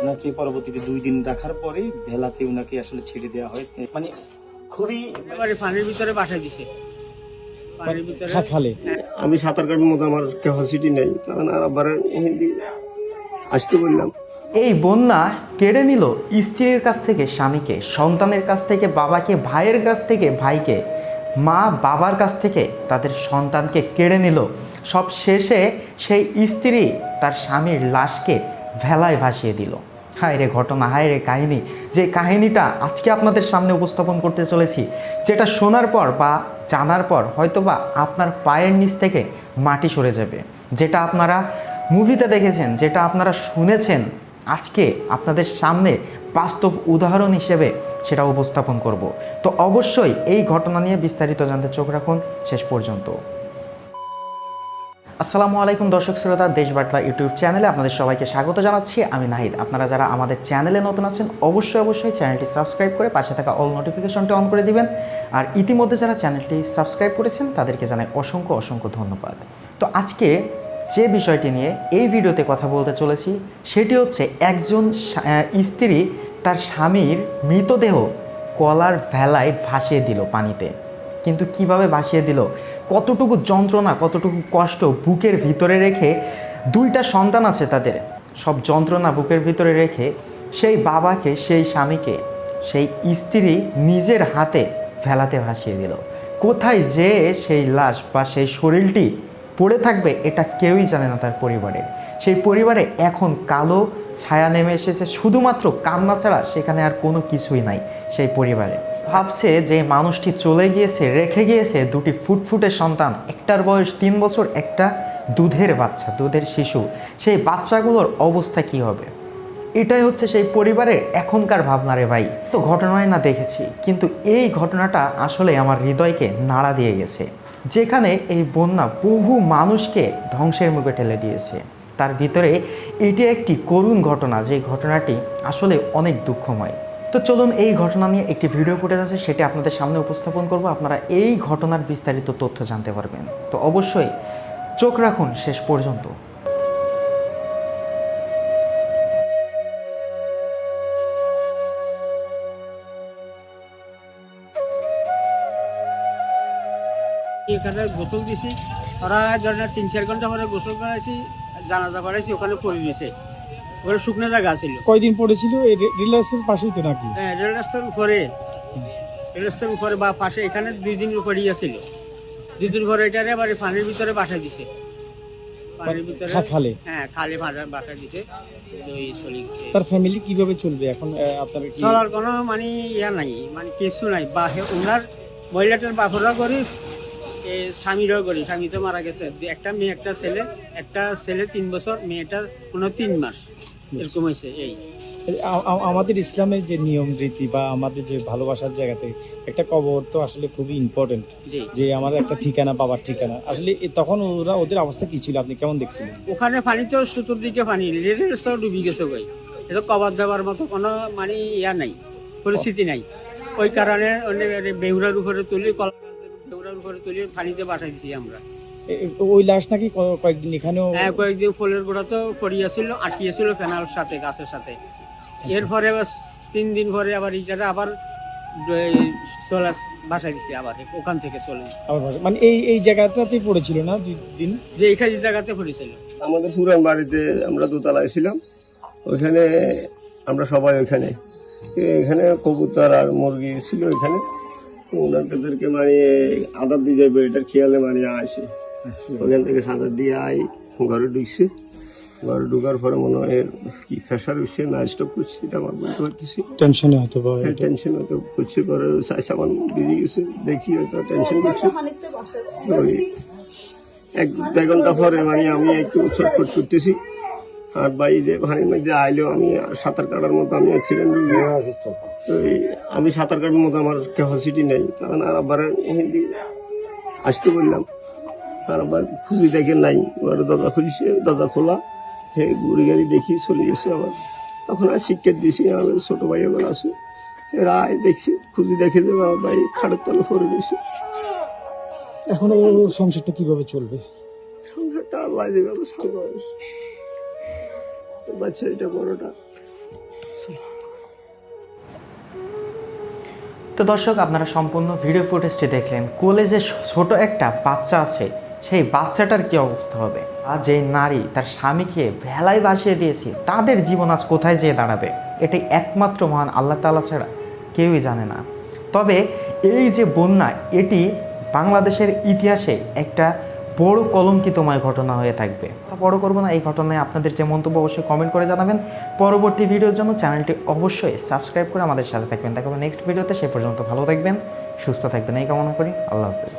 ওনাকে পরবর্তীতে 2 দিন রাখার পরে ভেলাতে ওনাকে আসলে ছেড়ে দেওয়া হয়। মানে খুবই এবারে পানির ভিতরে পাঠিয়ে দিছে পানির ভিতরে খালে আমি সাঁতার কাটার মতো আমার ক্যাপাসিটি নেই, তখন আর আবার হিন্দি আসতে বললাম। এই বন্যা কেড়ে নিল স্ত্রীর কাছ থেকে স্বামীকে, সন্তানের কাছ থেকে বাবাকে, ভাইয়ের কাছ থেকে ভাইকে, মা বাবার কাছ থেকে তাদের সন্তানকে কেড়ে নিল। সব শেষে সেই স্ত্রী তার স্বামীর লাশকে ভেলায় ভাসিয়ে দিল। হায় রে ঘটনা, হায় রে কাহিনী। যে কাহিনীটা আজকে আপনাদের সামনে উপস্থাপন করতে চলেছি, যেটা শোনার পর বা জানার পর হয়তোবা আপনার পায়ের নিচ থেকে মাটি সরে যাবে। যেটা আপনারা মুভিতে দেখেছেন, যেটা আপনারা শুনেছেন, আজকে আপনাদের সামনে বাস্তব উদাহরণ হিসেবে সেটা উপস্থাপন করব। তো অবশ্যই এই ঘটনা নিয়ে বিস্তারিত জানতে চোখ রাখুন শেষ পর্যন্ত। আসসালামু আলাইকুম দর্শক শ্রোতা, দেশবার্তা ইউটিউব চ্যানেলে আপনাদের সবাইকে স্বাগত জানাচ্ছি। আমি নাহিদ। আপনারা যারা আমাদের চ্যানেলে নতুন আছেন অবশ্যই চ্যানেলটি সাবস্ক্রাইব করে পাশে থাকা অল নোটিফিকেশনটি অন করে দিবেন। আর ইতিমধ্যে যারা চ্যানেলটি সাবস্ক্রাইব করেছেন তাদেরকে জানাই অসংখ্য ধন্যবাদ। তো আজকে যে বিষয়টি নিয়ে এই ভিডিওতে কথা বলতে চলেছি সেটি হচ্ছে একজন স্ত্রী তার স্বামীর মৃতদেহ কলার ভেলায় ভাসিয়ে দিল পানিতে। কিন্তু কিভাবে ভাসিয়ে দিল, কতটুকু যন্ত্রণা, কতটুকু কষ্ট বুকের ভিতরে রেখে, 2টা সন্তান আছে তাদের, সব যন্ত্রণা বুকের ভিতরে রেখে সেই বাবাকে, সেই স্বামীকে, সেই স্ত্রী নিজের হাতে ভেলাতে ভাসিয়ে দিল। কোথায় যে সেই লাশ বা সেই শরীরটি পড়ে থাকবে এটা কেউই জানে না তার পরিবারের। সেই পরিবারে এখন কালো ছায়া নেমে এসেছে, শুধুমাত্র কান্না ছাড়া সেখানে আর কোনো কিছুই নাই সেই পরিবারে। ভাবছে যে মানুষটি চলে গিয়েছে, রেখে গিয়েছে 2টি ফুটফুটে সন্তান, একটার বয়স 3 বছর, একটা দুধের বাচ্চা, দুধের শিশু। সেই বাচ্চাগুলোর অবস্থা কি হবে, এটাই হচ্ছে সেই পরিবারের এখনকার ভাবনা রে ভাই। তো ঘটনায় না দেখেছি, কিন্তু এই ঘটনাটা আসলে আমার হৃদয়কে নাড়া দিয়ে গেছে। যেখানে এই বন্যা বহু মানুষকে ধ্বংসের মুখে ঠেলে দিয়েছে, তার ভিতরে এটি একটি করুণ ঘটনা, যে ঘটনাটি আসলে অনেক দুঃখময়। তো চলুন এই ঘটনা নিয়ে একটি ভিডিও ফুটেজ আছে, সেটি আপনাদের সামনে উপস্থাপন করব। আপনারা এই ঘটনার বিস্তারিত তথ্য জানতে পারবেন। তো অবশ্যই চোখ রাখুন শেষ পর্যন্ত। এখানে গোসল দিছি, ওরা ধরেন 3-4 ঘন্টা পরে গোসল করাইছি, জানাজা করাইছি, ওখানে পড়ে দিয়েছে। ওখানে শুকনো জায়গা ছিল। কয়দিন পড়েছিল? এই রিলায়েন্সের পাশেই তো নাকি? হ্যাঁ, রেল রাস্তার উপরে বা পাশে, এখানে 2 দিন উপরে ছিল। 2 দিন পরে এটারে আবার পানির ভিতরে পাঠিয়ে দিছে। পানির ভিতরে খালে? হ্যাঁ, খালে পাঠিয়ে দিছে। ওই চলে গেছে। তার ফ্যামিলি কিভাবে চলবে এখন? আপনার কি চলার কোনো মানে ইয়া নাই, মানে কিছু নাই। বা ওনার মহিলাটার বাপরা গরিব, স্বামীরাও গরিব। স্বামী তো মারা গেছে। একটা মেয়ে, একটা ছেলে 3 বছর, মেয়েটার 3 মাস এরকম হয়েছে। এই আমাদের ইসলামের যে নিয়ম রীতি বা আমাদের যে ভালোবাসার জায়গাতে একটা কবর তো আসলে খুবই ইম্পর্টেন্ট, যে আমার একটা ঠিকানা, বাবার ঠিকানা। আসলে তখন ওদের অবস্থা কি ছিল, আপনি কেমন দেখছিলেন? ওখানে পানি তো চতুর্দিকে পানি, রেলের রাস্তাও ডুবি গেছে ভাই। এটা কবর দেওয়ার মতো কোনো মানে ইয়া নাই, পরিস্থিতি নাই। ওই কারণে বেহুরার উপরে তুলি, বেহুরার উপরে তুলি পানিতে পাঠাই দিছি আমরা। ওই লাশ নাকি কয়েকদিন এখানেও? হ্যাঁ, কয়েকদিন ফুলের গোড়া তো পড়িয়াছিল, আটকিয়েছিল ফেনাল সাথে, গাছের সাথে। এরপরে 3 দিন পরে আবার ইটারে আবার চলে বাসায় দিছি, আবার ওখান থেকে চলে মানে এই জায়গাটাতেই পড়েছিল না 2 দিন? যে এইখানে জায়গাতে পড়েছিল। আমাদের পুরান বাড়িতে আমরা দোতলায় ছিলাম, ওইখানে আমরা সবাই এখানে কবুতর আর মুরগি ছিল ওইখানে। ওনাদেরকে মানে আদার দিয়ে যাবে এটার খেয়ালে মানে আসে, ওখান থেকে সাদার দিয়ে ঘরে ঢুকছে। ঘরে ঢুকার পরে মনে হয় কি প্রেশার উঠছে না স্টপ করছে, এটা আমার বলতে পারতেছি। টেনশনে হয়তো করছে, করে সামান বেরিয়ে গেছে, দেখি হয়তো টেনশন করছে। ওই 1-2 ঘন্টা পরে মানে আমি একটু ছটফট করতেছি, আর বাইরে পানির মধ্যে আইলেও আমি সাঁতার কাটার মতো আমি ছিলেন। আমি সাঁতার কাটার মতো আমার ক্যাপাসিটি নেই, তখন আর আবার হিন্দি আসতে বললাম। আর আবার খুঁজি দেখে নাই, এবার দরজা খুলছে, দরজা খোলা, গুড়ি গাড়ি দেখি চলে গেছে। আবার তখন আর শিক্ষা দিয়েছি, আমাদের ছোট ভাই এবার আছে, এরা দেখছি, খুঁজি দেখে দেবে আমার ভাই খাটের তলে পড়ে দিয়েছে। এখন ওর সংসারটা কিভাবে চলবে? সংসারটা আল্লাহ যেভাবে সামনে বাচ্চা, এটা বড়টা তো দর্শক, আপনারা সম্পূর্ণ ভিডিও ফুটেজটি দেখলেন। কোলে যে ছোট একটা বাচ্চা আছে, সেই বাচ্চাটার কি অবস্থা হবে, আর যে নারী তার স্বামীকে ভেলায় ভাসিয়ে দিয়েছে, তাদের জীবন আজ কোথায় যেয়ে দাঁড়াবে, এটি একমাত্র মহান আল্লাহ তাআলা ছাড়া কেউই জানে না। তবে এই যে বন্যা, এটি বাংলাদেশের ইতিহাসে একটা বড় কলঙ্কিতময় ঘটনা হয়ে থাকবে। তা বড় করবো না, এই ঘটনায় আপনাদের যে মন্তব্য অবশ্যই কমেন্ট করে জানাবেন। পরবর্তী ভিডিওর জন্য চ্যানেলটি অবশ্যই সাবস্ক্রাইব করে আমাদের সাথে থাকবেন। দেখা হবে নেক্সট ভিডিওতে। সে পর্যন্ত ভালো থাকবেন, সুস্থ থাকবেন, এই কামনা করি। আল্লাহ হাফেজ।